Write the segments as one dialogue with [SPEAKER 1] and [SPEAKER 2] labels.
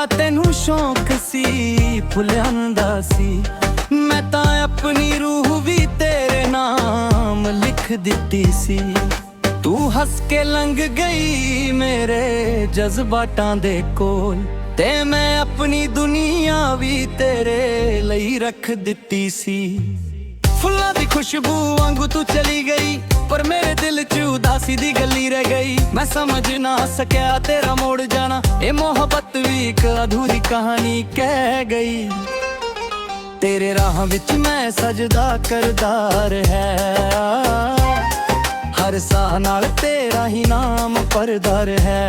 [SPEAKER 1] ਤੈਨੂੰ ਸ਼ੌਕ ਸੀ ਭੁੱਲਿਆਂਦਾ ਸੀ। ਮੈਂ ਤਾਂ ਆਪਣੀ ਰੂਹ ਵੀ ਤੇਰੇ ਨਾਮ ਲਿਖ ਦਿੱਤੀ ਸੀ। ਤੂੰ ਹੱਸ ਕੇ ਲੰਘ ਗਈ ਮੇਰੇ ਜਜ਼ਬਾਤਾਂ ਦੇ ਕੋਲ, ਤੇ ਮੈਂ ਆਪਣੀ ਦੁਨੀਆ ਵੀ ਤੇਰੇ ਲਈ ਰੱਖ ਦਿੱਤੀ ਸੀ। ਫੁੱਲਾਂ ਦੀ ਖੁਸ਼ਬੂ ਵਾਂਗੂ ਤੂੰ ਚਲੀ ਗਈ, ਪਰ ਮੇਰੇ ਦਿਲ 'ਚ ਉਦਾਸੀ ਦੀ ਗੱਲੀ ਰਹਿ ਗਈ। ਮੈਂ ਸਮਝ ਨਾ ਸਕਿਆ ਤੇਰਾ ਮੋੜ ਜਾਣਾ, ਇਹ ਮੁਹੱਬਤ ਵੀ ਇੱਕ ਅਧੂਰੀ ਕਹਾਣੀ ਕਹਿ ਗਈ। ਤੇਰੇ ਰਾਹਾਂ ਵਿੱਚ ਮੈਂ ਸਜਦਾ ਕਰਦਾ ਰਿਹਾ, ਹਰ ਸਾਹ ਨਾਲ ਤੇਰਾ ਹੀ ਨਾਮ ਪਰਦਾ ਰਿਹਾ।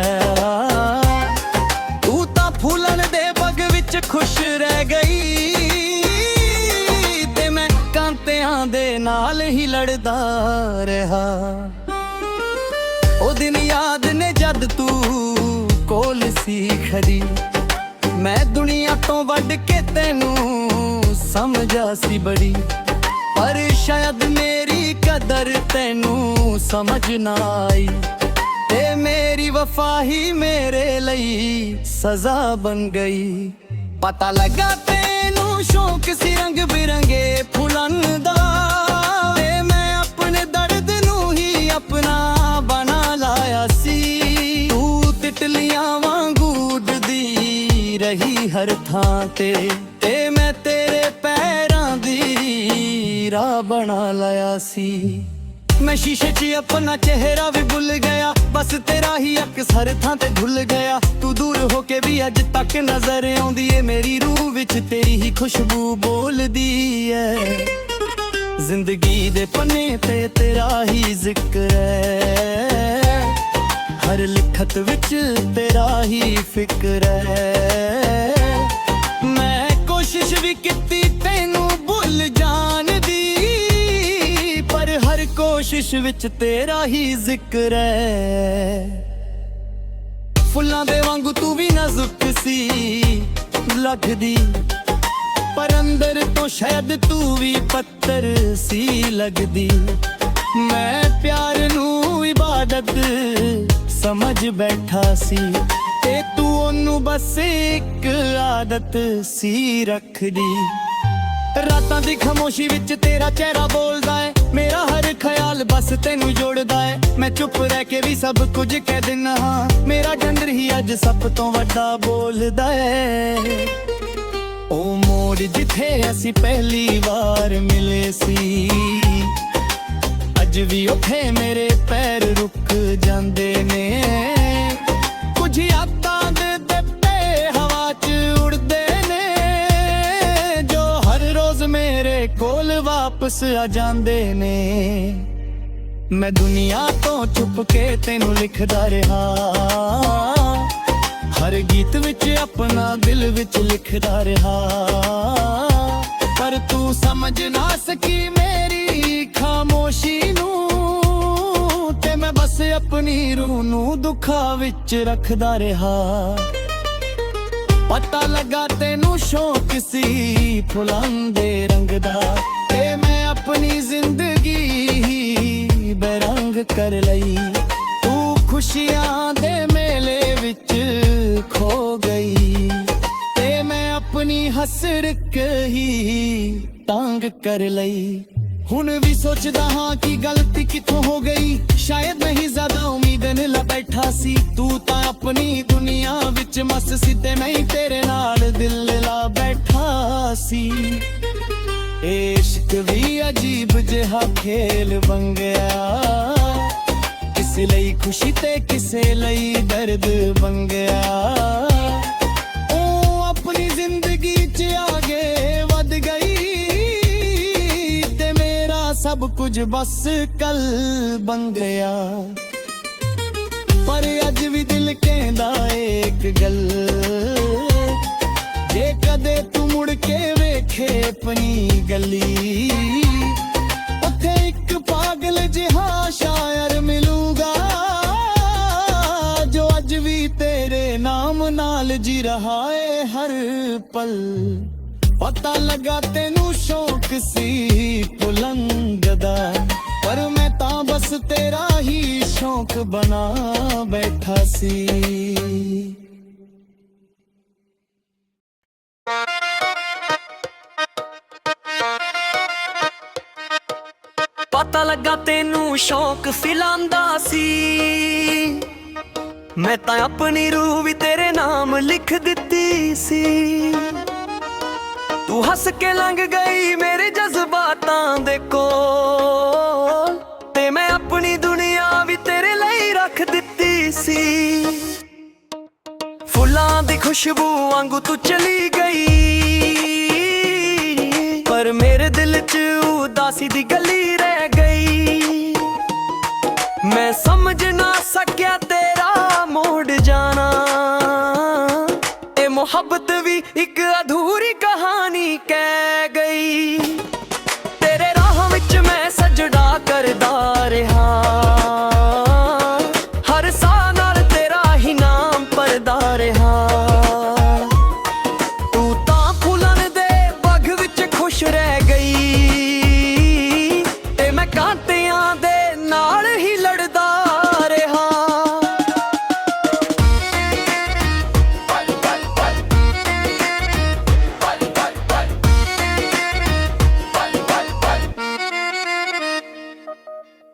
[SPEAKER 1] ਤੂੰ ਤਾਂ ਫੁੱਲਾਂ ਦੇ ਬਾਗ ਵਿੱਚ ਖੁਸ਼ ਰਹਿ ਗਈ, ਤੇ ਮੈਂ ਕਾਂਤਿਆਂ ਦੇ ਨਾਲ ਹੀ ਲੜਦਾ ਰਿਹਾ। ਉਹ ਦਿਨ ਯਾਦ ਨੇ ਜਦ ਤੂੰ ਕੋਲ ਸੀ ਖੜੀ, ਮੈਂ ਦੁਨੀਆ ਤੋਂ ਵੱਢ ਕੇ ਤੈਨੂੰ ਸਮਝਾ ਸੀ ਬੜੀ। ਪਰ ਸ਼ਾਇਦ ਮੇਰੀ ਕਦਰ ਤੈਨੂੰ ਸਮਝ ਨਾ ਆਈ, ਤੇ ਮੇਰੀ ਵਫਾ ਹੀ ਮੇਰੇ ਲਈ ਸਜ਼ਾ ਬਣ ਗਈ। ਪਤਾ ਲੱਗਾ ਤੈਨੂੰ ਸ਼ੌਕ ਸੀ ਰੰਗ ਬਿਰੰਗੇ ਫੁੱਲਾਂ ਦਾ, ਵੇ ਮੈਂ ਆਪਣੇ ਦਰਦ ਨੂੰ ਹੀ ਆਪਣਾ ਬਣਾ ਲਾਇਆ ਸੀ। ਤੂੰ ਤਿਤਲੀਆਂ ਵਾਂਗੂ ਉੱਡਦੀ ਰਹੀ ਹਰ ਥਾਂ ਤੇ ਮੈਂ ਤੇਰੇ ਪੈਰਾਂ ਦੀ ਰਾਹ ਬਣਾ ਲਾਇਆ ਸੀ। ਮੈਂ ਸ਼ੀਸ਼ੇ 'ਚ ਆਪਣਾ ਚਿਹਰਾ ਵੀ ਭੁੱਲ ਗਿਆ, ਬਸ ਤੇਰਾ ਹੀ ਅਕਸ ਹਰ ਥਾਂ ਤੇ ਧੁੱਲ ਗਿਆ। ਤੂੰ ਦੂਰ ਹੋ ਕੇ ਵੀ ਅੱਜ ਤੱਕ ਨਜ਼ਰ ਆਉਂਦੀ ਏ, ਮੇਰੀ ਰੂਹ ਵਿੱਚ ਤੇਰੀ ਹੀ ਖੁਸ਼ਬੂ ਬੋਲਦੀ ਏ। ਜ਼ਿੰਦਗੀ ਦੇ ਪੰਨੇ ਤੇ ਤੇਰਾ ਹੀ ਜ਼ਿਕਰ ਹੈ, ਹਰ ਲਿਖਤ ਵਿੱਚ ਤੇਰਾ ਹੀ ਫਿਕਰ ਹੈ। ਮੈਂ ਕੋਸ਼ਿਸ਼ ਵੀ ਕੀਤੀ ਤੈਨੂੰ ਭੁੱਲ ਜਾਣ ਦੀ, ਪਰ ਹਰ ਕੋਸ਼ਿਸ਼ ਵਿੱਚ ਤੇਰਾ ਹੀ ਜ਼ਿਕਰ ਹੈ। ਫੁੱਲਾਂ ਦੇ ਵਾਂਗੂ ਤੂੰ ਵੀ ਨਾਜ਼ੁਕ ਸੀ ਲੱਗਦੀ, ਪਰ ਅੰਦਰ ਤੋਂ ਸ਼ਾਇਦ ਤੂੰ ਵੀ ਪੱਥਰ ਸੀ ਲੱਗਦੀ। ਮੈਂ ਪਿਆਰ ਨੂੰ ਇਬਾਦਤ ਸਮਝ ਬੈਠਾ ਸੀ, ਤੇ ਤੂੰ ਉਹਨੂੰ ਬਸ ਇੱਕ ਆਦਤ ਸੀ ਰੱਖਦੀ। ਰਾਤਾਂ ਦੀ ਖਾਮੋਸ਼ੀ ਵਿੱਚ ਤੇਰਾ ਚਿਹਰਾ ਬੋਲਦਾ ਏ, ਮੇਰਾ ਹਰ ਖਿਆਲ ਬਸ ਤੈਨੂੰ ਜੋੜਦਾ ਏ। ਮੈਂ ਚੁੱਪ ਰਹਿ ਕੇ ਵੀ ਸਭ ਕੁਝ ਕਹਿ ਦਿੰਦਾ ਹਾਂ, ਮੇਰਾ ਡੰਡਰ ਹੀ ਅੱਜ ਸਭ ਤੋਂ ਵੱਡਾ ਬੋਲਦਾ ਏ। ਉਹ ਮੋੜ ਜਿੱਥੇ ਅਸੀਂ ਪਹਿਲੀ ਵਾਰ ਮਿਲੇ ਸੀ, ਅੱਜ ਵੀ ਉੱਥੇ ਮੇਰੇ ਪੈਰ ਰੁਕ ਜਾਂਦੇ ਨੇ। ਕੁਝ ਯਾਦਾਂ ਦੇ ਡੱਬੇ ਹਵਾ 'ਚ ਉੜਦੇ ਨੇ, ਜੋ ਹਰ ਰੋਜ਼ ਮੇਰੇ ਕੋਲ ਵਾਪਸ ਆ ਜਾਂਦੇ ਨੇ। ਮੈਂ ਦੁਨੀਆ ਤੋਂ ਛੁਪ ਕੇ ਤੈਨੂੰ ਲਿਖਦਾ ਰਿਹਾ, ਹਰ ਗੀਤ ਵਿੱਚ ਆਪਣਾ ਦਿਲ ਵਿੱਚ ਲਿਖਦਾ ਰਿਹਾ। ਪਰ ਤੂੰ ਸਮਝ ਨਾ ਸਕੀ ਮੇਰੀ ਖਾਮੋਸ਼ੀ ਨੂੰ, ਤੇ ਮੈਂ ਬਸ ਆਪਣੀ ਰੂਹ ਨੂੰ ਦੁੱਖਾਂ ਵਿੱਚ ਰੱਖਦਾ ਰਿਹਾ। ਪਤਾ ਲੱਗਾ ਤੈਨੂੰ ਸ਼ੌਕ ਸੀ ਫੁੱਲਾਂ ਦੇ ਰੰਗ ਦਾ, ਤੇ ਮੈਂ ਆਪਣੀ ਜ਼ਿੰਦਗੀ ਹੀ ਬੇਰੰਗ ਕਰ ਲਈ। ਤੂੰ ਖੁਸ਼ੀਆਂ ਦੇ ਮੇਲੇ ਵਿੱਚ ਖੋ ਗਈ, ਤੇ ਮੈਂ ਆਪਣੀ ਹਸਰਤ ਹੀ ਤੰਗ ਕਰ ਲਈ। ਹੁਣ ਵੀ ਸੋਚਦਾ ਹਾਂ ਕਿ ਗਲਤੀ ਕਿੱਥੋਂ ਹੋ ਗਈ, ਸ਼ਾਇਦ ਨਹੀਂ ਜ਼ਿਆਦਾ ਉਮੀਦ ਲਾ ਬੈਠਾ ਸੀ। ਤੂੰ ਤਾਂ ਆਪਣੀ ਦੁਨੀਆ ਵਿੱਚ ਮਸਤ ਸੀ, ਤੇ ਮੈਂ ਤੇਰੇ ਨਾਲ ਦਿਲ ਲਾ ਬੈਠਾ ਸੀ। ਇਸ਼ਕ ਵੀ ਅਜੀਬ ਜਿਹਾ ਖੇਲ ਬਣ ਗਿਆ, ਕਿਸੇ ਲਈ ਖੁਸ਼ੀ ਤੇ ਕਿਸੇ ਲਈ ਦਰਦ ਬਣ ਗਿਆ। ਉਹ ਆਪਣੀ ਜ਼ਿੰਦਗੀ 'ਚ ਆਗੇ ਵੱਧ ਗਈ, ਤੇ ਮੇਰਾ ਸਭ ਕੁਝ ਬਸ ਕੱਲ ਬਣ ਗਿਆ। ਪਰ ਅੱਜ ਵੀ ਦਿਲ ਕਹਿੰਦਾ ਇੱਕ ਗੱਲ, ਜੇ ਕਦੇ ਤੂੰ ਮੁੜ ਕੇ ਵੇਖੇ ਆਪਣੀ ਗਲੀ, ਉੱਥੇ ਇੱਕ ਪਾਗਲ ਜਿਹਾ ਸ਼ਾਇਰ ਮਿਲੂਗਾ, ਜੋ ਅੱਜ ਵੀ ਤੇਰੇ ਨਾਮ ਨਾਲ ਜੀ ਰਹਾ ਏ ਹਰ ਪਲ। ਪਤਾ ਲੱਗਾ ਤੈਨੂੰ ਸ਼ੌਕ ਸੀ ਬੁਲੰਦ ਦਾ, ਪਰ ਮੈਂ ਤਾਂ ਬਸ ਤੇਰਾ ਹੀ ਸ਼ੌਕ ਬਣਾ ਬੈਠਾ ਸੀ। ਪਤਾ ਲੱਗਾ ਤੈਨੂੰ ਸ਼ੌਕ ਸਿਲਾਂਦਾ ਸੀ। ਮੈਂ ਤਾਂ ਆਪਣੀ ਰੂਹ ਵੀ ਤੇਰੇ ਨਾਮ ਲਿਖ ਦਿੱਤੀ ਸੀ। ਤੂੰ ਹੱਸ ਕੇ ਲੰਘ ਗਈ ਮੇਰੇ ਜਜ਼ਬਾਤਾਂ ਦੇ ਕੋਲ, ਤੇ ਮੈਂ ਆਪਣੀ ਦੁਨੀਆ ਵੀ ਤੇਰੇ ਲਈ ਰੱਖ ਦਿੱਤੀ ਸੀ। ਫੁੱਲਾਂ ਦੀ ਖੁਸ਼ਬੂ ਵਾਂਗੂ ਤੂੰ ਚਲੀ ਗਈ, ਪਰ ਮੇਰੇ ਦਿਲ 'ਚ ਉਦਾਸੀ ਦੀ ਗਲੀ ਰਹਿ ਗਈ। ਮੈਂ ਸਮਝ ਨਾ ਸਕਿਆ ਤੇਰਾ ਮੋੜ ਜਾਣਾ, ਇਹ ਮੁਹੱਬਤ ਵੀ ਇੱਕ ਅਧੂਰੀ ਕਹਾਣੀ ਕਹਿ ਗਈ। ਤੇਰੇ ਰਾਹਾਂ ਵਿੱਚ ਮੈਂ ਸਜਦਾ ਕਰਦਾ ਰਿਹਾ, ਹਰ ਸਾਹ ਨਾਲ ਤੇਰਾ ਹੀ ਨਾਮ ਪਰਦਾ ਰਿਹਾ। ਤੂੰ ਤਾਂ ਫੁੱਲਾਂ ਦੇ ਬਾਗ ਵਿੱਚ ਖੁਸ਼ ਰਹਿ ਗਈ, ਤੇ ਮੈਂ ਕਾਂਟਿਆਂ ਦੇ ਨਾਲ ਹੀ ਲੜਦਾ ਰਿਹਾ।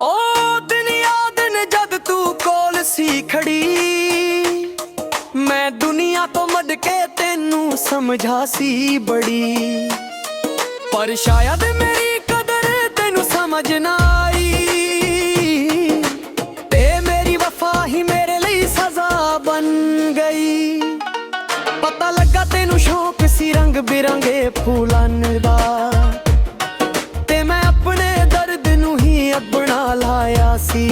[SPEAKER 1] ਉਹ ਦਿਨ ਯਾਦ ਨੇ ਜਦ ਤੂੰ ਕੋਲ ਸੀ ਖੜੀ, ਮੈਂ ਦੁਨੀਆ ਤੋਂ ਮੱਡ ਕੇ ਤੈਨੂੰ ਸਮਝਾ ਸੀ ਬੜੀ। ਪਰ ਸ਼ਾਇਦ ਮੇਰੀ ਕਦਰ ਤੈਨੂੰ ਸਮਝ ਨਾ ਆਈ, ਤੇ ਮੇਰੀ ਵਫਾ ਹੀ ਮੇਰੇ ਲਈ ਸਜ਼ਾ ਬਣ ਗਈ। ਪਤਾ ਲੱਗਾ ਤੈਨੂੰ ਸ਼ੌਕ ਸੀ ਰੰਗ ਬਿਰੰਗੇ ਫੁੱਲਾਂ ਦਾ, ਤੇ ਮੈਂ ਆਪਣੇ ਦਰਦ ਨੂੰ ਹੀ ਆਪਣਾ ਲਾਇਆ ਸੀ।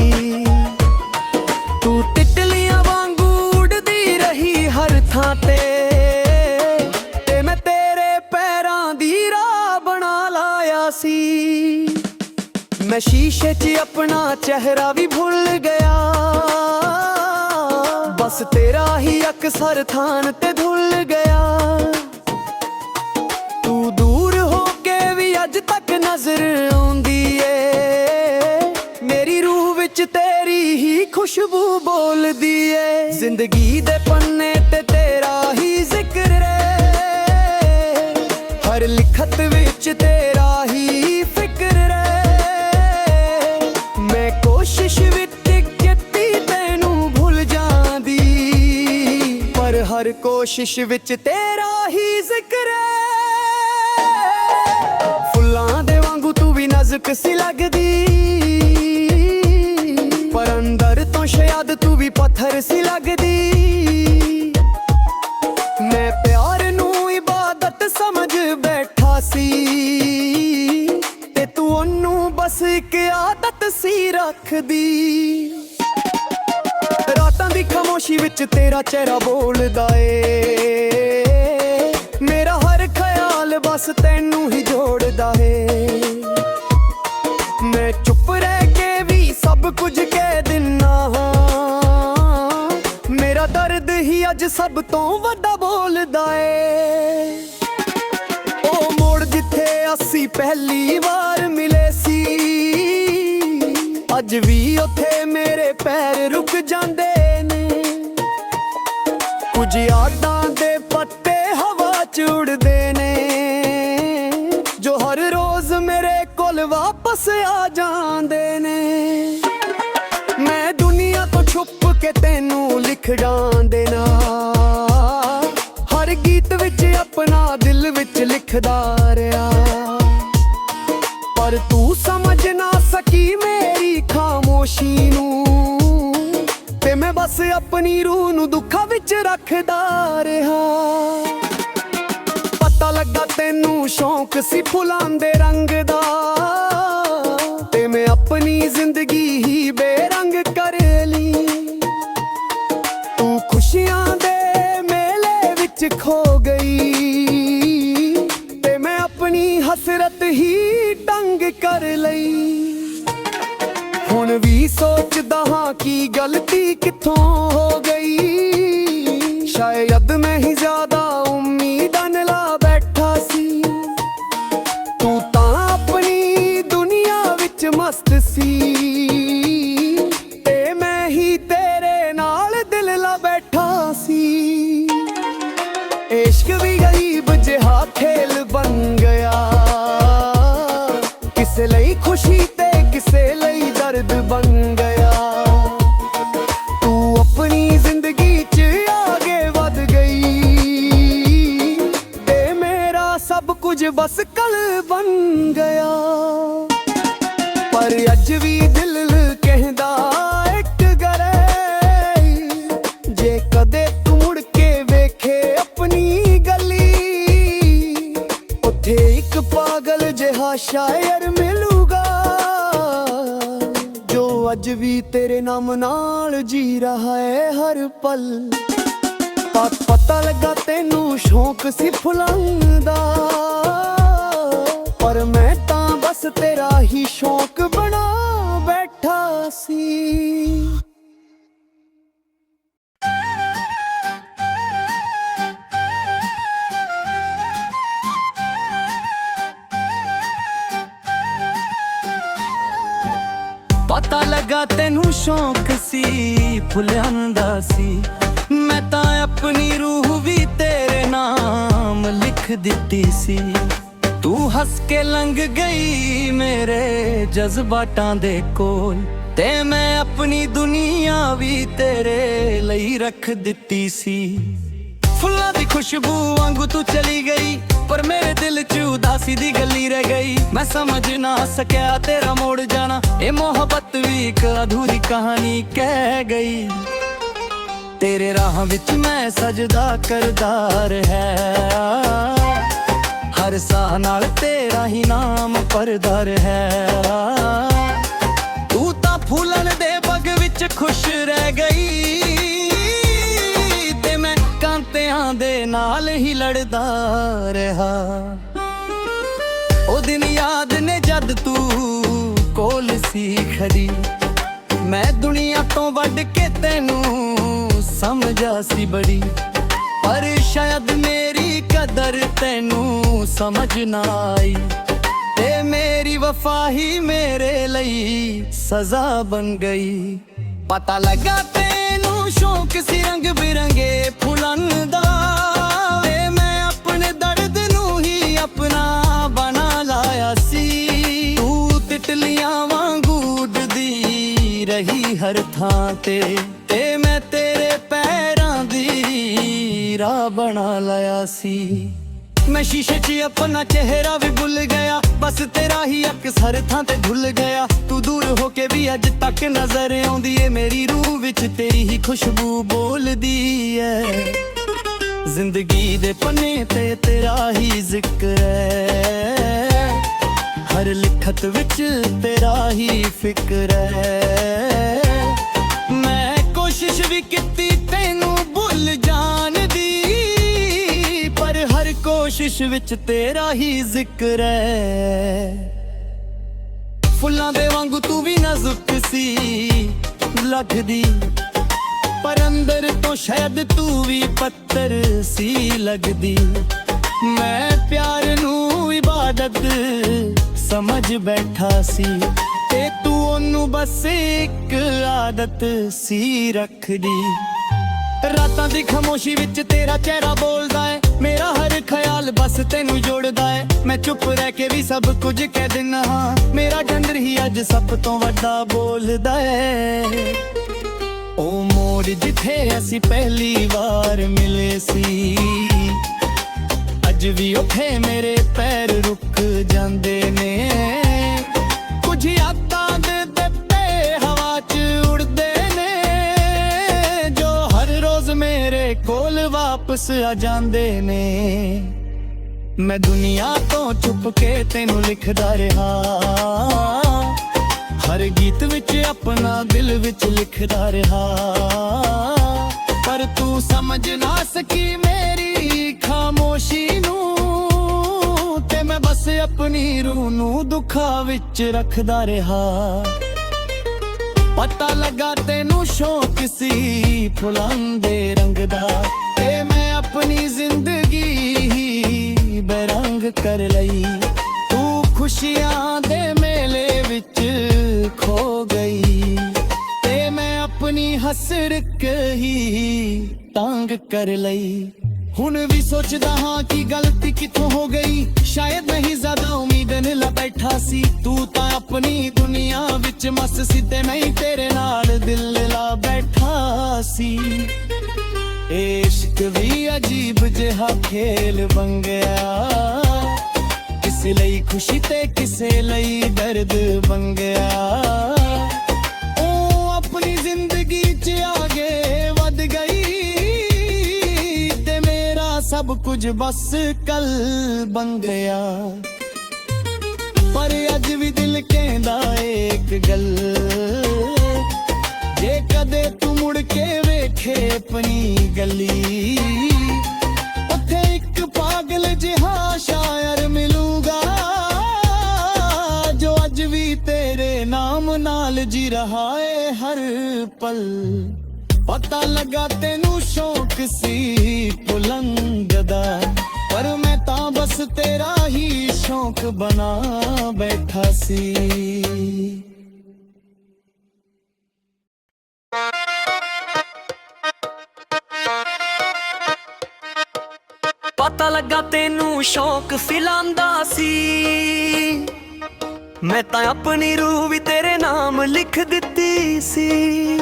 [SPEAKER 1] ਤੂੰ ਤਿਤਲੀਆਂ ਵਾਂਗੂ ਉੜਦੀ ਰਹੀ ਹਰ ਥਾਂ ਤੇ, ਤੇ ਮੈਂ ਤੇਰੇ ਪੈਰਾਂ ਦੀ ਰਾਹ ਬਣਾ ਲਾਇਆ ਸੀ। ਮੈਂ ਸ਼ੀਸ਼ੇ 'ਚ ਆਪਣਾ ਚਿਹਰਾ ਵੀ ਭੁੱਲ ਗਿਆ, ਬਸ ਤੇਰਾ ਹੀ ਅਕਸਰ ਥਾਨ ਤੇ ਧੁੱਲ ਗਿਆ। ਤੂੰ ਦੂਰ ਹੋ ਕੇ ਵੀ ਅੱਜ ਤੱਕ ਨਜ਼ਰ ਆਉਂਦੀ ਏ, ਮੇਰੀ ਰੂਹ ਵਿੱਚ ਤੇਰੀ ਹੀ ਖੁਸ਼ਬੂ ਬੋਲਦੀ ਏ। ਜ਼ਿੰਦਗੀ ਦੇ ਪੰਨੇ ਤੇ ਤੇਰਾ ਹੀ ਜ਼ਿਕਰ ਰੇ, ਹਰ ਲਿਖਤ ਵਿੱਚ ਤੇਰਾ ਹੀ ਫਿਕਰ ਰੇ। ਮੈਂ ਕੋਸ਼ਿਸ਼ ਵਿੱਚ ਕੀਤੀ ਤੈਨੂੰ ਭੁੱਲ ਜਾਂਦੀ, ਪਰ ਹਰ ਕੋਸ਼ਿਸ਼ ਵਿੱਚ ਤੇਰਾ ਹੀ ਜ਼ਿਕਰ ਏ। ਫੁੱਲਾਂ ਦੇ ਵਾਂਗੂ ਤੂੰ ਵੀ ਨਾਜ਼ੁਕ ਸੀ ਲੱਗਦੀ, ਪਰ ਅੰਦਰ ਤੋਂ ਸ਼ਾਇਦ ਤੂੰ ਵੀ ਪੱਥਰ ਸੀ ਲੱਗਦੀ। ਮੈਂ ਪਿਆਰ ਨੂੰ ਇਬਾਦਤ ਸਮਝ ਬੈਠਾ ਸੀ, ਤੇ ਤੂੰ ਉਹਨੂੰ ਬਸ ਇੱਕ ਆਦਤ ਸੀ ਰੱਖਦੀ। ਰਾਤਾਂ ਦੀ ਖਾਮੋਸ਼ੀ ਵਿੱਚ ਤੇਰਾ ਚਿਹਰਾ ਬੋਲਦਾ ਏ, ਮੇਰਾ ਹਰ ਖਿਆਲ ਬਸ ਤੈਨੂੰ ਹੀ ਜੋੜਦਾ ਏ। ਮੈਂ ਚੁੱਪ ਰਹਿ ਕੇ ਵੀ ਸਭ ਕੁਝ ਕਹਿ ਦਿੰਨਾ ਹਾਂ, ਮੇਰਾ ਦਰਦ ਹੀ ਅੱਜ ਸਭ ਤੋਂ ਵੱਡਾ ਬੋਲਦਾ ਏ। ਉਹ ਮੋੜ ਜਿੱਥੇ ਅਸੀਂ ਪਹਿਲੀ ਵਾਰ ਮਿਲੇ ਸੀ, ਅੱਜ ਵੀ ਉੱਥੇ ਮੇਰੇ ਪੈਰ ਰੁਕ ਜਾਂਦੇ ਨੇ। ਕੁਝ ਯਾਦਾਂ ਦੇ ਪੱਤੇ ਹਵਾ 'ਚ ਉੜਦੇ ਨੇ, ਜੋ ਹਰ ਰੋਜ਼ ਮੇਰੇ ਕੋਲ ਵਾਪਸ ਆ ਜਾਂਦੇ ਨੇ। ਮੈਂ ਦੁਨੀਆ ਤੋਂ ਛੁਪ ਕੇ ਤੈਨੂੰ ਲਿਖ ਦੇਣਾ, ਹਰ ਗੀਤ ਵਿੱਚ ਆਪਣਾ ਦਿਲ ਵਿੱਚ ਲਿਖਦਾ ਰਿਹਾ। ਪਰ ਤੂੰ ਸਮਝ ਨਾ ਸਕੀ ਮੇਰੀ ਖਾਮੋਸ਼ੀ ਨੂੰ, ਤੇ ਮੈਂ ਬਸ ਆਪਣੀ ਰੂਹ ਨੂੰ ਦੁੱਖਾਂ ਵਿੱਚ ਰੱਖਦਾ ਰਿਹਾ। ਪਤਾ ਲੱਗਾ ਤੈਨੂੰ ਸ਼ੌਕ ਸੀ ਫੁੱਲਾਂ ਦੇ ਰੰਗ ਦਾ, ਤੇ ਮੈਂ ਆਪਣੀ ਜ਼ਿੰਦਗੀ ਹੀ ਬੇਰੰਗ ਕਰ ਲਈ। ਤੂੰ ਖੁਸ਼ੀਆਂ ਦੇ ਮੇਲੇ ਵਿੱਚ ਖੋ ਗਈ, ਤੇ ਮੈਂ ਆਪਣੀ ਹਸਰਤ ਹੀ ਤੰਗ ਕਰ ਲਈ। ਹੁਣ ਵੀ ਸੋਚਦਾ ਹਾਂ ਕਿ ਗਲਤੀ ਕਿੱਥੋਂ ਹੋ ਗਈ, ਸ਼ਾਇਦ ਮੈਂ ਹੀ ਜ਼ਿਆਦਾ ਉਮੀਦਾਂ ਲਾ ਬੈਠਾ ਸੀ। ਤੂੰ ਤਾਂ ਆਪਣੀ ਦੁਨੀਆ ਵਿੱਚ ਮਸਤ ਸੀ, ਤੇ ਮੈਂ ਹੀ ਤੇਰੇ ਨਾਲ ਦਿਲ ਲਾ ਬੈਠਾ ਸੀ। ਇਸ਼ਕ ਵੀ ਗਰੀਬ ਜਿਹਾ ਖੇਲ ਬਣ ਗਿਆ, ਕਿਸੇ ਲਈ ਖੁਸ਼ੀ ਤੇ ਕਿਸੇ पागल बन गया। पर अज भी दिल कहदा एक गरे, जे कदे तू मुड़ के वेखे अपनी गली, उथे एक पागल जिहा शायर मिलूगा, जो अज भी तेरे नाम नाल जी रहा है हर पल। पता लगा तेनू शौक सी फुलां दा, पर मैं तां बस तेरा ही शौक बना बैठा सी। पता लगा तेनू शौक सी फुलां दा सी, मैं तां अपनी रूह भी तेरे नाम लिख दिती सी। तू हंस के लंघ गई मेरे जज्बातां दे कोल, ते मैं अपनी दुनिया भी तेरे ਲਈ रख दिती सी। फुल्लां दी खुशबू वांगू तू चली गई, पर मेरे दिल च उदासी दी गली रह गई। मैं समझ ना सकिया तेरा मोड़ जाना, ए मोहब्बत भी एक अधूरी कहानी कह गई। तेरे राह विच मैं सजदा करदार है, हर साह नाल तेरा ही नाम परदार है। तू तां फूलन दे बग विच खुश रह गई, ते मैं कांतियां दे नाल ही लड़दा रहा। ओ दिन याद ने जद तू कोल सी खड़ी, मैं दुनिया तो वड के तेनू समझा सी बड़ी। पर शायद मेरी कदर तेनू समझ ना आई, ते मेरी वफा ही मेरे ਲਈ सजा बन गई। पता लगा तेनू शौक सी रंग बिरंगे फुलां दा, ते मैं अपने दर्द नू ही अपना बना लाया सी। तू तितलियां वांगू उड़दी रही हर थां ते मैं तेरे पैरां दी राह बना लाया सी। मैं शीशे च अपना चेहरा भी भुल गया, बस तेरा ही अक्सर थां ते भुल गया। तू दूर होके भी अज तक नजर आउंदी है, मेरी रूह विच तेरी ही खुशबू बोलदी है। जिंदगी दे पन्ने ते तेरा ही जिक्र है, हर लिखत विच तेरा ही फिक्र है। मैं कोशिश भी कीती तेनू भुल जान दी, पर हर कोशिश विच तेरा ही जिक्र है। फुल्लां दे वांगू तू भी नाजुक सी लगदी, पर अंदर तो शायद तू भी पत्थर सी लगदी। मैं प्यार नू इबादत समझ बैठा सी, ते तू ओनू बस एक आदत सी रखदी। रातां दी खामोशी विच तेरा चेहरा बोलदा है, मेरा हर ख्याल बस तेनू जोड़दा है। मैं चुप रह के भी सब कुछ कह दिना हाँ, मेरा डंगर ही अज सब तो वड्डा बोलदा है। ओ मोड़ जिथे असी पहली बार मिले सी, अज भी उठे मेरे पैर रुक जांदे ने। कुछ यादां दे पे हवा च उड़दे ने, जो हर रोज मेरे कोल वापस आ जांदे ने। मैं दुनिया तो छुप के तेनू लिखदा रहा, हर गीत विच अपना दिल विच लिखदा रहा। पर तू समझ ना सकी मेरी खामोशी नू, ते मैं बस अपनी रूह नू दुखा विच रखदा रहा। पता लगा तेनू शौक सी फुलां दे रंग दा, ते मैं अपनी जिंदगी बेरंग कर लई। तू खुशियां दे मेले विच खो गई, ते मैं अपनी हसरत ही तंग कर लई। हुण भी सोचदा हाँ कि गलती किथों हो गई, शायद नहीं ज्यादा उम्मीद ला बैठा सी। तू तां अपनी दुनिया विच मस्त सी, ते मैं तेरे नाल दिल ला बैठा सी। इश्क भी अजीब जिहा खेल बन गया, इस ਕਿਸੇ ਲਈ ਖੁਸ਼ੀ ਤੇ ਕਿਸੇ ਲਈ ਦਰਦ ਬਣ ਗਿਆ। ਉਹ ਆਪਣੀ ਜ਼ਿੰਦਗੀ 'ਚ ਆਗੇ ਵੱਧ ਗਈ ਤੇ ਮੇਰਾ ਸਭ ਕੁਝ ਬਸ ਕੱਲ ਬਣ ਗਿਆ। ਪਰ ਅੱਜ ਵੀ ਦਿਲ ਕਹਿੰਦਾ ਏ ਇੱਕ ਗੱਲ, ਜੇ ਕਦੇ ਤੂੰ ਮੁੜ ਕੇ ਵੇਖੇ ਆਪਣੀ ਗਲੀ, ਉੱਥੇ ਇੱਕ ਪਾਗਲ ਜਿਹਾ ਸ਼ਾਇਰ ਮਿਲੂਗਾ ਜੋ ਅੱਜ ਵੀ ਤੇਰੇ ਨਾਮ ਨਾਲ ਜੀ ਰਹਾ ਏ ਹਰ ਪਲ। ਪਤਾ ਲੱਗਾ ਤੈਨੂੰ ਸ਼ੌਕ ਸੀ ਬੁਲੰਦ ਦਾ, ਪਰ ਮੈਂ ਤਾਂ ਬਸ ਤੇਰਾ ਹੀ ਸ਼ੌਕ ਬਣਾ ਬੈਠਾ ਸੀ। ਪਤਾ ਲੱਗਾ ਤੈਨੂੰ ਸ਼ੌਕ ਫਿਲਾਂ ਦਾ ਸੀ, ਮੈਂ ਤਾਂ ਆਪਣੀ ਰੂਹ ਵੀ ਤੇਰੇ ਨਾਮ ਲਿਖ ਦਿੱਤੀ ਸੀ।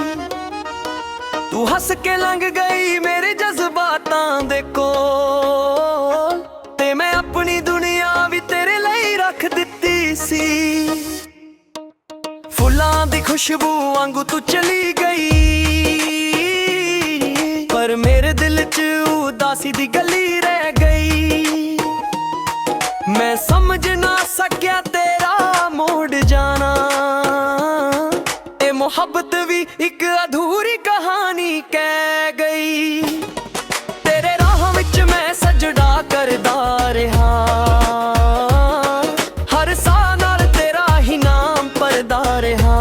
[SPEAKER 1] ਤੂੰ ਹੱਸ ਕੇ ਲੰਘ ਗਈ ਮੇਰੇ ਜਜ਼ਬਾਤਾਂ ਦੇ ਕੋਲ, ਤੇ ਮੈਂ ਆਪਣੀ ਦੁਨੀਆ ਵੀ ਤੇਰੇ ਲਈ ਰੱਖ ਦਿੱਤੀ ਸੀ। ਫੁੱਲਾਂ ਦੀ ਖੁਸ਼ਬੂ ਵਾਂਗੂ ਤੂੰ ਚਲੀ ਗਈ, ਪਰ ਮੇਰੇ ਦਿਲ 'ਚ ਉਦਾਸੀ ਦੀ ਗਲੀ ਰਹਿ ਗਈ। ਮੈਂ ਸਮਝ ਨਾ ਸਕਿਆ ਤੇਰਾ ਮੋੜ ਜਾਣਾ, ਇਹ ਮੁਹੱਬਤ ਵੀ ਇੱਕ ਅਧੂਰੀ ਕਹਾਣੀ ਕਹਿ ਗਈ। ਤੇਰੇ ਰਾਹ ਵਿੱਚ ਮੈਂ ਸਜਦਾ ਕਰਦਾ ਰਿਹਾ, ਹਰ ਸਾਹ ਨਾਲ ਤੇਰਾ ਹੀ ਨਾਮ ਪਰਦਾ ਰਿਹਾ।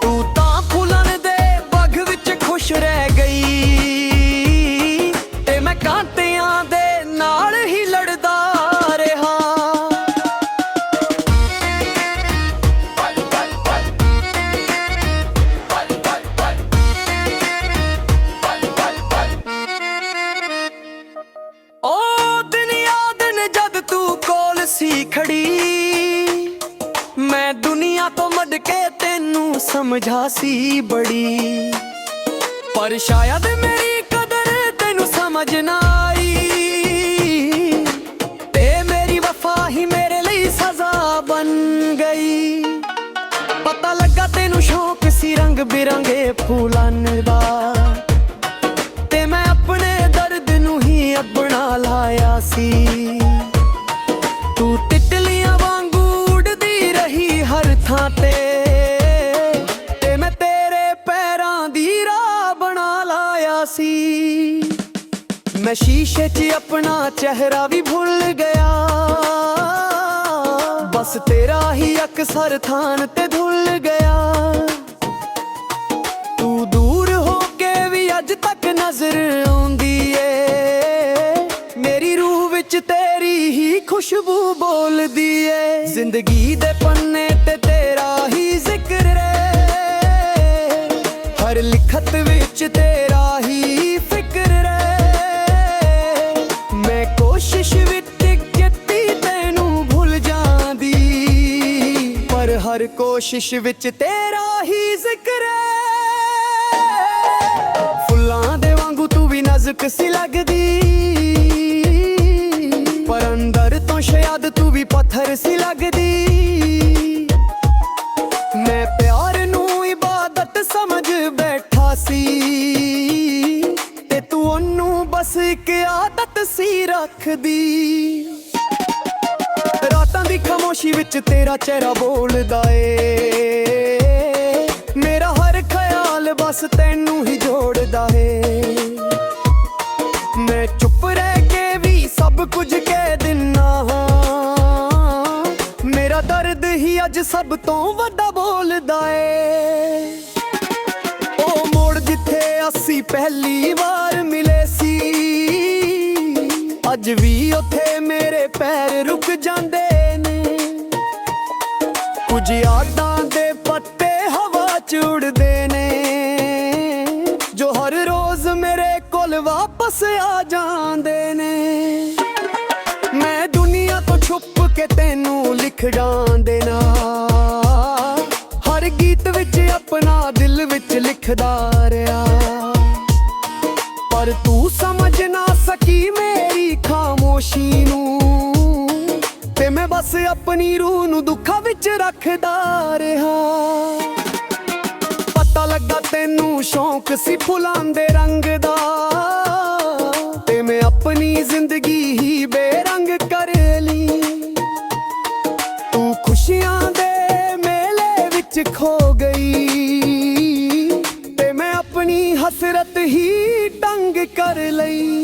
[SPEAKER 1] ਤੂੰ ਤਾਂ ਫੁੱਲਾਂ ਦੇ ਬਾਗ ਵਿੱਚ ਖੁਸ਼ ਰਹਿ ਗਈ, ਤੇ ਮੈਂ ਕਾਂਟਿਆਂ ਦੇ ਨਾਲ ਹੀ ਲੜਦਾ ਰਿਹਾ। ਉਹ ਦਿਨ ਯਾਦ ਨੇ ਜਦ ਤੂੰ ਕੋਲ ਸੀ ਖੜੀ, ਮੈਂ ਦੁਨੀਆ ਤੋਂ ਮੱਡ ਕੇ ਤੈਨੂੰ ਸਮਝਾ ਸੀ ਬੜੀ। ਪਰ ਸ਼ਾਇਦ ਮੇਰੀ ਕਦਰ ਤੈਨੂੰ ਸਮਝ ਨਾ ਆਈ, ਤੇ ਮੇਰੀ ਵਫਾ ਹੀ ਮੇਰੇ ਲਈ ਸਜ਼ਾ ਬਣ ਗਈ। ਪਤਾ ਲੱਗਾ ਤੈਨੂੰ ਸ਼ੌਕ ਸੀ ਰੰਗ ਬਿਰੰਗੇ ਫੁੱਲਾਂ ਦਾ, ਤੇ ਮੈਂ ਆਪਣੇ ਦਰਦ ਨੂੰ ਹੀ ਆਪਣਾ ਲਾਇਆ ਸੀ। ਤੂੰ ਤਿਤਲੀਆਂ ਵਾਂਗੂ ਉਡਦੀ ਰਹੀ ਹਰ ਥਾਂ ਤੇ, ਤੇ ਮੈਂ ਤੇਰੇ ਪੈਰਾਂ ਦੀ ਰਾਹ ਬਣਾ ਲਾਇਆ ਸੀ। ਮੈਂ ਸ਼ੀਸ਼ੇ 'ਚ ਆਪਣਾ ਚਿਹਰਾ ਵੀ ਭੁੱਲ ਗਿਆ, ਬਸ ਤੇਰਾ ਹੀ ਅਕਸਰ ਥਾਨ ਤੇ ਧੁੱਲ ਗਿਆ। ਤੂੰ ਦੂਰ ਹੋ ਕੇ ਵੀ ਅੱਜ ਤੱਕ ਨਜ਼ਰ ਆਉਂਦੀ ਏ, ਮੇਰੀ ਰੂਹ ਵਿੱਚ ਤੇਰੀ ਹੀ ਖੁਸ਼ਬੂ ਬੋਲਦੀ ਏ। ਜ਼ਿੰਦਗੀ ਦੇ ਪੰਨੇ ਤੇ ਤੇਰਾ ਹੀ ਜ਼ਿਕਰ ਰੇ, ਹਰ ਲਿਖਤ ਵਿੱਚ ਤੇਰਾ ਹੀ ਫਿਕਰ ਰੇ। ਮੈਂ ਕੋਸ਼ਿਸ਼ ਵਿੱਚ ਕੀਤੀ ਤੈਨੂੰ ਭੁੱਲ ਜਾਂਦੀ, ਪਰ ਹਰ ਕੋਸ਼ਿਸ਼ ਵਿੱਚ ਤੇਰਾ ਹੀ ਜ਼ਿਕਰ ਏ। ਫੁੱਲਾਂ ਦੇ ਵਾਂਗੂ ਤੂੰ ਵੀ ਨਾਜ਼ੁਕ ਸੀ ਲੱਗਦੀ, ਪਰ ਅੰਦਰ ਤੋਂ ਸ਼ਾਇਦ ਤੂੰ ਵੀ ਪੱਥਰ ਸੀ ਲੱਗਦੀ। ਮੈਂ ਪਿਆਰ ਨੂੰ ਇਬਾਦਤ ਸਮਝ ਬੈਠਾ ਸੀ, ਤੇ ਤੂੰ ਉਹਨੂੰ ਬਸ ਇੱਕ ਆਦਤ ਸੀ ਰੱਖਦੀ। ਰਾਤਾਂ ਦੀ ਖਾਮੋਸ਼ੀ ਵਿੱਚ ਤੇਰਾ ਚਿਹਰਾ ਬੋਲਦਾ ਏ, ਮੇਰਾ ਹਰ ਖਿਆਲ ਬਸ ਤੈਨੂੰ ਹੀ ਜੋੜਦਾ ਏ। ਮੈਂ ਚੁੱਪ ਰਹਿ ਕੇ ਵੀ ਸਭ ਕੁਝ ਕਹਿ ਦਿੰਨਾ ਹਾਂ, ਮੇਰਾ ਦਰਦ ਹੀ ਅੱਜ ਸਭ ਤੋਂ ਵੱਡਾ ਬੋਲਦਾ ਏ। ਉਹ ਮੋੜ ਜਿੱਥੇ ਅਸੀਂ ਪਹਿਲੀ ਵਾਰ ਮਿਲੇ ਸੀ, ਅੱਜ ਵੀ ਉੱਥੇ ਮੇਰੇ ਪੈਰ ਰੁਕ ਜਾਂਦੇ ਨੇ। ਕੁਝ ਯਾਦਾਂ ਦੇ ਪੱਤੇ ਹਵਾ 'ਚ ਉੜਦੇ ਨੇ, ਜੋ ਹਰ ਰੋਜ਼ ਮੇਰੇ ਕੋਲ ਵਾਪਸ ਆ ਜਾਂਦੇ ਨੇ। ਮੈਂ ਦੁਨੀਆ ਤੋਂ ਛੁਪ ਕੇ ਤੈਨੂੰ ਲਿਖ ਜਾਂਦੇ ਨਾ, ਹਰ ਗੀਤ ਵਿੱਚ ਆਪਣਾ ਦਿਲ ਵਿੱਚ ਲਿਖਦਾ ਰਿਹਾ। ਪਰ ਤੂੰ ਸਮਝ ਨਾ ਸਕੀ ਮੇਰੀ ਖਾਮੋਸ਼ੀ ਨੂੰ, ਬਸ ਆਪਣੀ ਰੂਹ ਨੂੰ ਦੁੱਖਾਂ ਵਿੱਚ ਰੱਖਦਾ ਰਿਹਾ। ਪਤਾ ਲੱਗਾ ਤੈਨੂੰ ਸ਼ੌਂਕ ਸੀ ਫੁੱਲਾਂ ਦੇ ਰੰਗ ਦਾ, ਤੇ ਮੈਂ ਆਪਣੀ ਜ਼ਿੰਦਗੀ ਹੀ ਬੇਰੰਗ ਕਰ ਲਈ। ਤੂੰ ਖੁਸ਼ੀਆਂ ਦੇ ਮੇਲੇ ਵਿੱਚ ਖੋ ਗਈ, ਤੇ ਮੈਂ ਆਪਣੀ ਹਸਰਤ ਹੀ ਤੰਗ ਕਰ ਲਈ।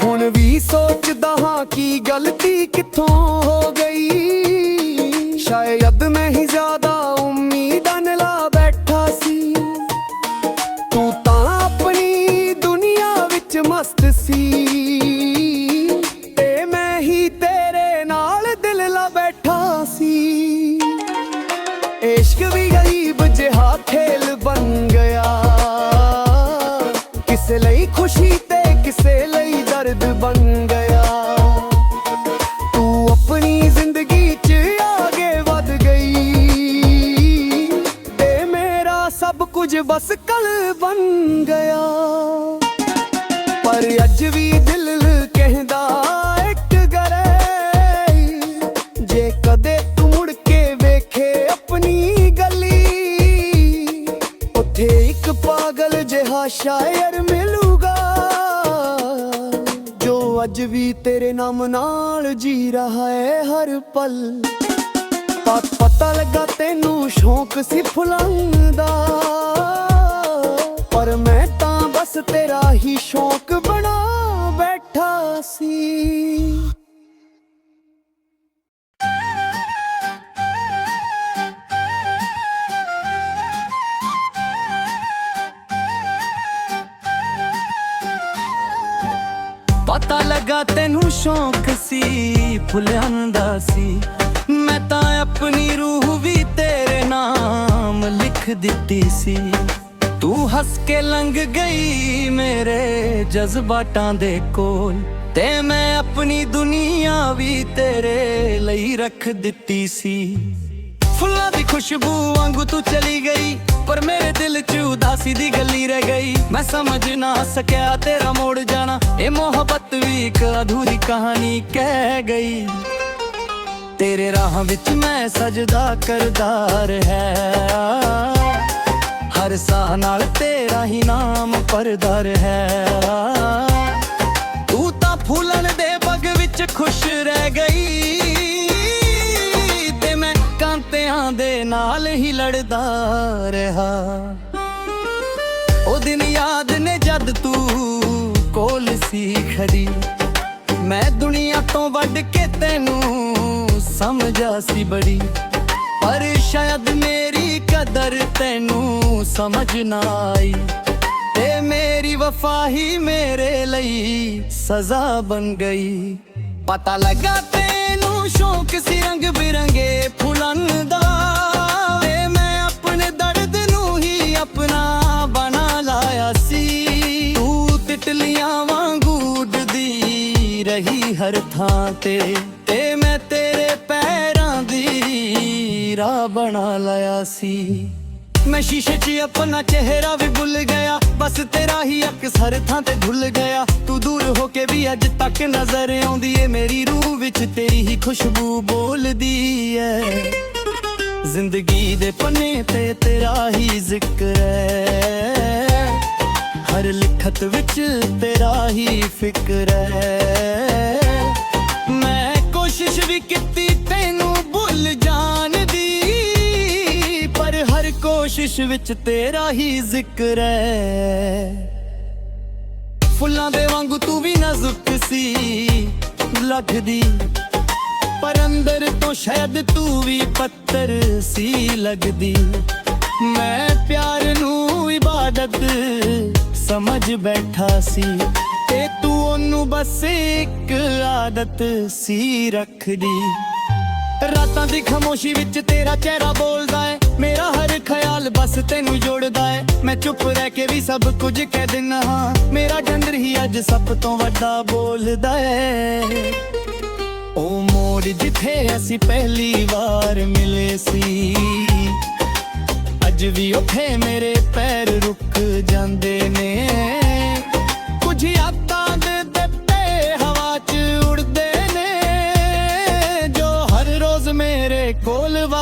[SPEAKER 1] ਹੁਣ ਵੀ ਸੋਚਦਾ ਹਾਂ ਕਿ ਗਲਤੀ ਕਿੱਥੋਂ ਹੋ ਗਈ, ਸ਼ਾਇਦ ਮੈਂ ਹੀ ਜ਼ਿਆਦਾ ਉਮੀਦਾਂ ਲਾ ਬੈਠਾ ਸੀ। ਤੂੰ ਤਾਂ ਆਪਣੀ ਦੁਨੀਆ ਵਿੱਚ ਮਸਤ ਸੀ, ਤੇ ਮੈਂ ਹੀ ਤੇਰੇ ਨਾਲ ਦਿਲ ਲਾ ਬੈਠਾ ਸੀ। ਇਸ਼ਕ ਵੀ ਗਰੀਬ ਜਿਹਾ ਖੇਲ ਬਣ ਗਿਆ, ਕਿਸੇ ਲਈ ਖੁਸ਼ੀ ਤੇ ਕਿਸੇ ਲਈ ਦਰਦ ਬਣ ਗਿਆ। ਤੂੰ ਆਪਣੀ ਜ਼ਿੰਦਗੀ 'ਚ ਆਗੇ ਵਧ ਗਈ, ਤੇ ਮੇਰਾ ਸਭ ਕੁਝ ਬਸ ਕਲ ਬਣ ਗਿਆ। ਪਰ ਅੱਜ ਵੀ ਦਿਲ ਕਹਿੰਦਾ ਇੱਕ ਗਰੇ, ਜੇ ਕਦੇ ਤੂੰ ਮੁੜ ਕੇ ਵੇਖੇ ਆਪਣੀ ਗਲੀ, ਉੱਥੇ ਇੱਕ ਪਾਗਲ ਜਿਹਾ ਸ਼ਾਇਰ ਮਿਲੂਗਾ, ਜੋ ਅੱਜ ਵੀ ਤੇਰੇ ਨਾਮ ਨਾਲ ਜੀ ਰਹਾ ਹੈ ਹਰ ਪਲ। ਪਤਾ ਲੱਗਾ ਤੈਨੂੰ ਸ਼ੌਂਕ ਸੀ ਫੁੱਲਾਂ ਦਾ, ਪਰ ਮੈਂ ਤਾਂ ਬਸ ਤੇਰਾ ਹੀ ਸ਼ੌਂਕ ਬਣਾ ਬੈਠਾ ਸੀ। ਪਤਾ ਲੱਗਾ ਤੈਨੂੰ ਸ਼ੌਂਕ ਸੀ ਫੁੱਲਾਂ ਦਾ ਸੀ, ਮੈਂ ਤਾਂ ਆਪਣੀ ਰੂਹ ਵੀ ਤੇਰੇ ਨਾਮ ਲਿਖ ਦਿੱਤੀ ਸੀ। ਤੂੰ ਹੱਸ ਕੇ ਲੰਘ ਗਈ ਮੇਰੇ ਜਜ਼ਬਾਤਾਂ ਦੇ ਕੋਲ, ਤੇ ਮੈਂ ਆਪਣੀ ਦੁਨੀਆ ਵੀ ਤੇਰੇ ਲਈ ਰੱਖ ਦਿੱਤੀ ਸੀ। ਫੁੱਲਾਂ ਦੀ ਖੁਸ਼ਬੂ ਵਾਂਗੂ ਤੂੰ ਚਲੀ ਗਈ, ਪਰ ਮੇਰੇ ਦਿਲ 'ਚ ਉਦਾਸੀ ਦੀ ਗੱਲੀ ਰਹਿ ਗਈ। ਮੈਂ ਸਮਝ ਨਾ ਸਕਿਆ ਤੇਰਾ ਮੋੜ ਜਾਣਾ, ਇਹ ਮੁਹੱਬਤ ਵੀ ਇੱਕ ਅਧੂਰੀ ਕਹਾਣੀ ਕਹਿ ਗਈ। ਤੇਰੇ ਰਾਹਾਂ ਵਿੱਚ ਮੈਂ ਸਜਦਾ ਕਰਦਾ ਰਿਹਾ, ਹਰ ਸਾਹ ਨਾਲ ਤੇਰਾ ਹੀ ਨਾਮ ਭਰਦਾ ਰਿਹਾ। ਤੂੰ ਤਾਂ ਫੁੱਲਾਂ ਦੇ ਬਾਗ ਵਿੱਚ ਖੁਸ਼ ਰਹਿ ਗਈ, ਤੇ ਮੈਂ ਕਾਂਤਿਆਂ ਦੇ ਨਾਲ ਹੀ ਲੜਦਾ ਰਿਹਾ। ਉਹ ਦਿਨ ਯਾਦ ਨੇ ਜਦ ਤੂੰ ਕੋਲ ਸੀ ਖੜੀ, ਮੈਂ ਦੁਨੀਆ ਤੋਂ ਵੱਢ ਕੇ ਤੈਨੂੰ ਸਮਝਾ ਸੀ ਬੜੀ। ਪਰ ਸ਼ਾਇਦ ਮੇਰੀ ਕਦਰ ਤੈਨੂੰ ਸਮਝ ਨਾ ਆਈ, ਤੇ ਮੇਰੀ ਵਫਾ ਹੀ ਮੇਰੇ ਲਈ ਸਜ਼ਾ ਬਣ ਗਈ। ਪਤਾ ਲੱਗਾ ਤੈਨੂੰ ਸ਼ੌਂਕ ਸੀ ਰੰਗ ਬਿਰੰਗੇ ਫੁੱਲਾਂ ਦਾ, ਵੇ ਮੈਂ ਆਪਣੇ ਦਰਦ ਨੂੰ ਹੀ ਆਪਣਾ ਬਣਾ ਲਾਇਆ ਸੀ। ਤੂੰ ਤਿਤਲੀਆਂ ਵਾਂਗੂ ਉੱਡਦੀ ਰਹੀ ਹਰ ਥਾਂ ਤੇ ਮੈਂ ਤੇਰੇ ਪੈਰਾਂ ਦੀ ਰਾਹ ਬਣਾ ਲਿਆ ਸੀ। ਮੈਂ ਸ਼ੀਸ਼ੇ 'ਚ ਆਪਣਾ ਚਿਹਰਾ ਵੀ ਭੁੱਲ ਗਿਆ, ਬਸ ਤੇਰਾ ਹੀ ਅਕਸ ਹਰ ਥਾਂ ਤੇ ਭੁੱਲ ਗਿਆ। ਤੂੰ ਦੂਰ ਹੋ ਕੇ ਵੀ ਅੱਜ ਤੱਕ ਨਜ਼ਰ ਆਉਂਦੀ ਏ, ਮੇਰੀ ਰੂਹ ਵਿੱਚ ਤੇਰੀ ਹੀ ਖੁਸ਼ਬੂ ਬੋਲਦੀ ਏ। ਜ਼ਿੰਦਗੀ ਦੇ ਪੰਨੇ ਤੇ ਤੇਰਾ ਹੀ ਜ਼ਿਕਰ ਹੈ, ਹਰ ਲਿਖਤ ਵਿੱਚ ਤੇਰਾ ਹੀ ਫਿਕਰ ਹੈ। ਮੈਂ ਕੋਸ਼ਿਸ਼ ਵੀ ਕੀਤੀ ਤੈਨੂੰ ਭੁੱਲ ਜਾਣ ਦੀ, ਪਰ ਹਰ ਕੋਸ਼ਿਸ਼ ਵਿੱਚ ਤੇਰਾ ਹੀ ਜ਼ਿਕਰ ਹੈ। ਫੁੱਲਾਂ ਦੇ ਵਾਂਗੂ ਤੂੰ ਵੀ ਨਾਜ਼ੁਕ ਸੀ ਲੱਗਦੀ, ਪਰ ਅੰਦਰ ਤੋਂ ਸ਼ਾਇਦ ਤੂੰ ਵੀ ਪੱਥਰ ਸੀ ਲੱਗਦੀ। ਮੈਂ ਪਿਆਰ ਨੂੰ ਇਬਾਦਤ ਸਮਝ ਬੈਠਾ ਸੀ, ਤੇ ਤੂੰ ਉਹਨੂੰ ਬਸ ਇੱਕ ਆਦਤ ਸੀ ਰੱਖਦੀ। ਰਾਤਾਂ ਦੀ ਖਾਮੋਸ਼ੀ ਵਿੱਚ ਤੇਰਾ ਚਿਹਰਾ ਬੋਲਦਾ ਏ, ਮੇਰਾ ਹਰ ਖਿਆਲ ਬਸ ਤੈਨੂੰ ਜੋੜਦਾ ਏ। ਮੈਂ ਚੁੱਪ ਰਹਿ ਕੇ ਵੀ ਸਭ ਕੁਝ ਕਹਿ ਦਿੰਦਾ ਹਾਂ, ਮੇਰਾ ਡੰਗਰ ਹੀ ਅੱਜ ਸਭ ਤੋਂ ਵੱਡਾ ਬੋਲਦਾ ਏ। ਉਹ ਮੋੜ ਜਿੱਥੇ ਅਸੀਂ ਪਹਿਲੀ ਵਾਰ ਮਿਲੇ ਸੀ, ਅੱਜ ਵੀ ਉੱਥੇ ਮੇਰੇ ਪੈਰ ਰੁਕ ਜਾਂਦੇ ਨੇ। ਕੁਝ ਯਾਦਾਂ ਦੇ ਦਿੱਤੇ ਹਵਾ 'ਚ ਉੜਦੇ ਨੇ,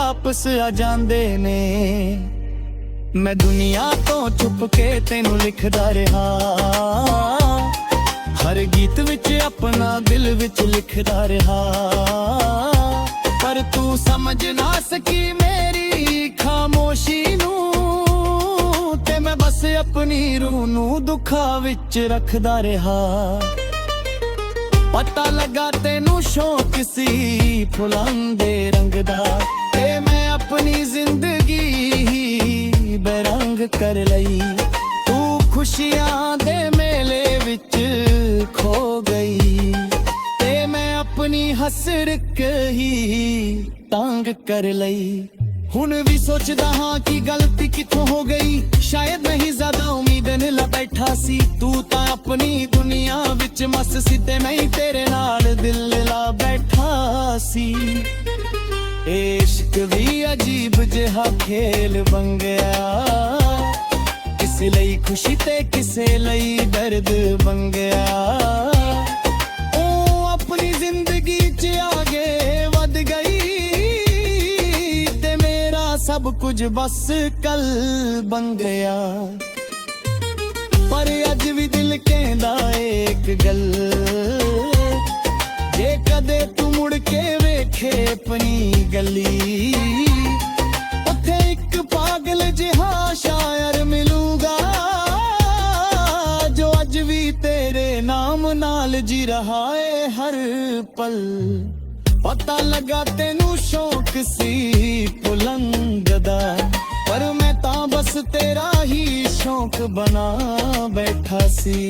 [SPEAKER 1] ਵਾਪਸ ਆ ਜਾਂਦੇ ਨੇ। ਮੈਂ ਦੁਨੀਆ ਤੋਂ ਛੁਪ ਕੇ ਤੈਨੂੰ ਲਿਖਦਾ ਰਿਹਾ, ਹਰ ਗੀਤ ਵਿੱਚ ਆਪਣਾ ਦਿਲ ਵਿੱਚ ਲਿਖਦਾ ਰਿਹਾ। ਪਰ ਤੂੰ ਸਮਝ ਨਾ ਸਕੀ ਮੇਰੀ ਖਾਮੋਸ਼ੀ ਨੂੰ, ਤੇ ਮੈਂ ਬਸ ਆਪਣੀ ਰੂਹ ਨੂੰ ਦੁੱਖਾਂ ਵਿੱਚ ਰੱਖਦਾ ਰਿਹਾ। ਪਤਾ ਲੱਗਾ ਤੈਨੂੰ ਸ਼ੌਕ ਸੀ ਫੁੱਲਾਂ ਦੇ ਰੰਗ ਦਾ, ਤੇ ਮੈਂ ਆਪਣੀ ਜ਼ਿੰਦਗੀ ਬੇਰੰਗ ਕਰ ਲਈ। ਤੂੰ ਖੁਸ਼ੀਆਂ ਦੇ ਮੇਲੇ ਵਿੱਚ ਖੋ ਗਈ, ਤੇ ਮੈਂ ਆਪਣੀ ਹਸਰਤ ਹੀ ਤੰਗ ਕਰ ਲਈ। ਹੁਣ ਵੀ ਸੋਚਦਾ ਹਾਂ ਕਿ ਗਲਤੀ ਕਿੱਥੋਂ ਹੋ ਗਈ, ਸ਼ਾਇਦ ਮੈਂ ਹੀ ਜ਼ਿਆਦਾ ਉਮੀਦ ਨਹੀਂ ਲਾ ਬੈਠਾ ਸੀ। ਤੂੰ ਤਾਂ ਆਪਣੀ ਦੁਨੀਆ ਵਿੱਚ ਮਸਤ ਸੀ, ਤੇ ਮੈਂ ਹੀ ਤੇਰੇ ਨਾਲ ਦਿਲ ਲਾ ਬੈਠਾ ਸੀ। ਇਸ਼ਕ ਵੀ ਅਜੀਬ ਜਿਹਾ ਖੇਲ ਬਣ ਗਿਆ, ਕਿਸੇ ਲਈ ਖੁਸ਼ੀ ਤੇ ਕਿਸੇ ਲਈ ਦਰਦ ਬਣ ਗਿਆ। ਉਹ ਆਪਣੀ ਜ਼ਿੰਦਗੀ 'ਚ ਆਗੇ ਵੱਧ ਗਈ, ਸਭ ਕੁਝ ਬਸ ਕੱਲ ਬਣ ਗਿਆ। ਪਰ ਅੱਜ ਵੀ ਦਿਲ ਕਹਿੰਦਾ ਇੱਕ ਗੱਲ, ਜੇ ਕਦੇ ਤੂੰ ਮੁੜ ਕੇ ਵੇਖੇ ਆਪਣੀ ਗਲੀ, ਉੱਥੇ ਇੱਕ ਪਾਗਲ ਜਿਹਾ ਸ਼ਾਇਰ ਮਿਲੂਗਾ, ਜੋ ਅੱਜ ਵੀ ਤੇਰੇ ਨਾਮ ਨਾਲ ਜੀ ਰਹਾ ਏ ਹਰ ਪਲ। ਪਤਾ ਲੱਗਾ ਤੈਨੂੰ ਸ਼ੌਕ ਸੀ ਪੁਲੰਗ ਦਾ, ਪਰ ਮੈਂ ਤਾਂ ਬਸ ਤੇਰਾ ਹੀ ਸ਼ੌਕ ਬਣਾ ਬੈਠਾ ਸੀ।